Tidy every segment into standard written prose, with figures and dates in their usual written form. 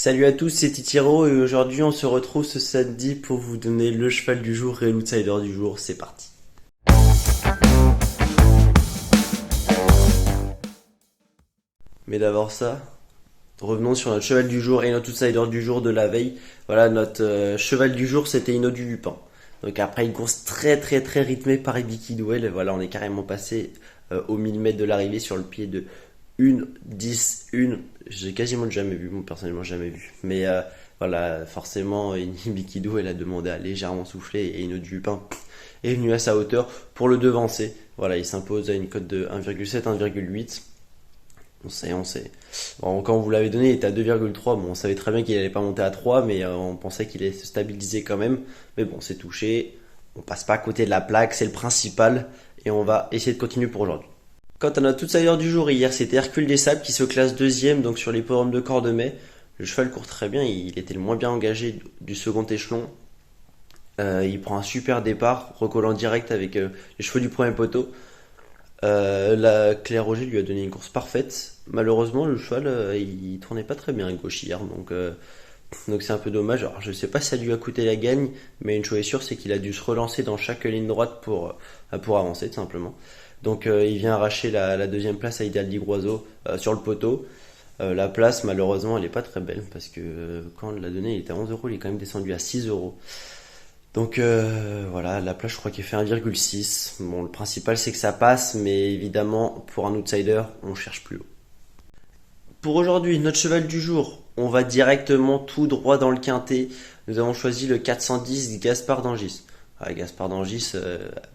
Salut à tous, c'est Titiro et aujourd'hui on se retrouve ce samedi pour vous donner le cheval du jour et l'outsider du jour. C'est parti. Mais d'abord ça, revenons sur notre cheval du jour et notre outsider du jour de la veille. Voilà, notre cheval du jour c'était Ino du Lupin. Donc après une course très rythmée par Ibiki Duel, voilà, on est carrément passé au 1000 mètres de l'arrivée sur le pied de 10, 1. J'ai quasiment jamais vu, moi personnellement jamais vu. Mais voilà, forcément, Ibiki elle a demandé à légèrement souffler et Ino du Lupin est venu à sa hauteur pour le devancer. Voilà, il s'impose à une cote de 1,7, 1,8. On sait. Bon, quand on vous l'avait donné, il était à 2,3. Bon, on savait très bien qu'il allait pas monter à 3, mais on pensait qu'il allait se stabiliser quand même. Mais bon, c'est touché. On passe pas à côté de la plaque, c'est le principal. Et on va essayer de continuer pour aujourd'hui. Quant à notre outsider du jour, hier, c'était Hercule des Sables qui se classe deuxième donc sur les forums de Cordemais. Le cheval court très bien, il était le moins bien engagé du second échelon. Il prend un super départ, recollant direct avec les chevaux du premier poteau. La Claire Roger lui a donné une course parfaite. Malheureusement, le cheval, il tournait pas très bien à gauche hier, donc c'est un peu dommage. Alors, je sais pas si ça lui a coûté la gagne, mais une chose est sûre, c'est qu'il a dû se relancer dans chaque ligne droite pour avancer, tout simplement. Donc, il vient arracher la deuxième place à Ideal Groiseau sur le poteau. La place, malheureusement, elle est pas très belle parce que quand on l'a donné, il était à 11 euros, il est quand même descendu à 6 euros. Donc voilà, la place je crois qu'il fait 1,6. Bon, le principal c'est que ça passe, mais évidemment pour un outsider, on cherche plus haut. Pour aujourd'hui, notre cheval du jour, on va directement tout droit dans le quintet. Nous avons choisi le 410 Gaspard d'Angis. Gaspard d'Angis,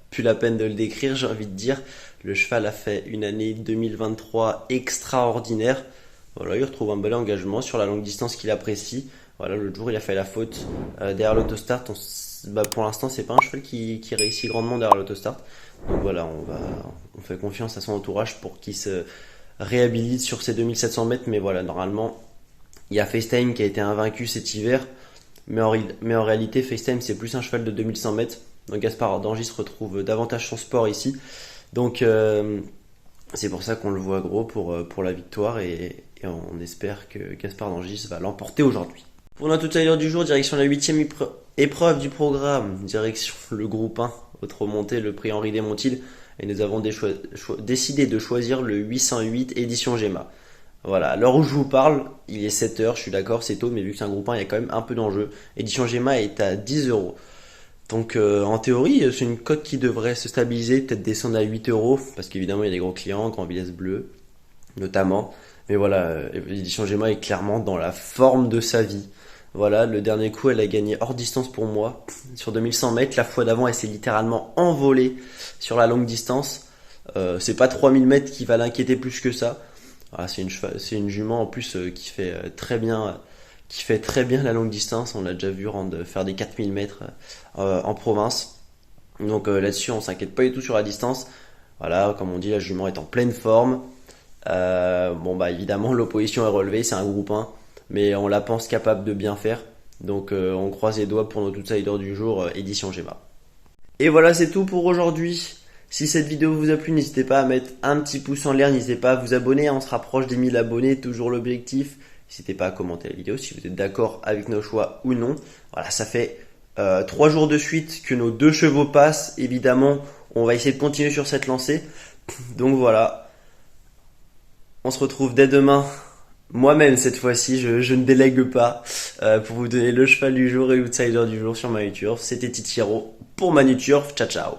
plus la peine de le décrire, j'ai envie de dire. Le cheval a fait une année 2023 extraordinaire. Voilà, il retrouve un bel engagement sur la longue distance qu'il apprécie. Voilà, l'autre jour il a fait la faute derrière l'autostart. Pour l'instant, c'est pas un cheval qui réussit grandement derrière l'autostart. Donc voilà, on fait confiance à son entourage pour qu'il se réhabilite sur ses 2700 mètres. Mais voilà, normalement, il y a FaceTime qui a été invaincu cet hiver. Mais en réalité, FaceTime c'est plus un cheval de 2100 mètres. Donc Gaspard d'Angis retrouve davantage son sport ici. Donc c'est pour ça qu'on le voit gros pour la victoire et on espère que Gaspard d'Angis va l'emporter aujourd'hui. Pour notre outsider du jour, direction la 8e épreuve du programme, direction le groupe 1, autre montée, le prix Henri Desmontil, et nous avons décidé de choisir le 808 édition Gemma. Voilà, à l'heure où je vous parle, il est 7h, je suis d'accord, c'est tôt, mais vu que c'est un groupe 1, il y a quand même un peu d'enjeu. Édition Gemma est à 10 euros. Donc en théorie, c'est une cote qui devrait se stabiliser, peut-être descendre à 8 euros, parce qu'évidemment il y a des gros clients, Grand Vitesse Bleu, notamment. Mais voilà, l'édition Gemma est clairement dans la forme de sa vie. Voilà, le dernier coup, elle a gagné hors distance pour moi. Sur 2100 mètres, la fois d'avant, elle s'est littéralement envolée sur la longue distance. C'est pas 3000 mètres qui va l'inquiéter plus que ça. Voilà, c'est une jument en plus qui fait très bien la longue distance. On l'a déjà vu faire des 4000 mètres en province. Donc là-dessus, on s'inquiète pas du tout sur la distance. Voilà, comme on dit, la jument est en pleine forme. Évidemment, l'opposition est relevée, c'est un groupe 1. Mais on la pense capable de bien faire. Donc on croise les doigts pour notre outsider du jour, édition Gemma. Et voilà, c'est tout pour aujourd'hui. Si cette vidéo vous a plu, n'hésitez pas à mettre un petit pouce en l'air, n'hésitez pas à vous abonner, on se rapproche des 1000 abonnés, toujours l'objectif. N'hésitez pas à commenter la vidéo si vous êtes d'accord avec nos choix ou non. Voilà, ça fait 3 jours de suite que nos 2 chevaux passent. Évidemment, on va essayer de continuer sur cette lancée. Donc voilà, on se retrouve dès demain. Moi-même cette fois-ci, je ne délègue pas pour vous donner le cheval du jour et l'outsider du jour sur Manuturf. C'était Titiro pour Manuturf. Ciao ciao.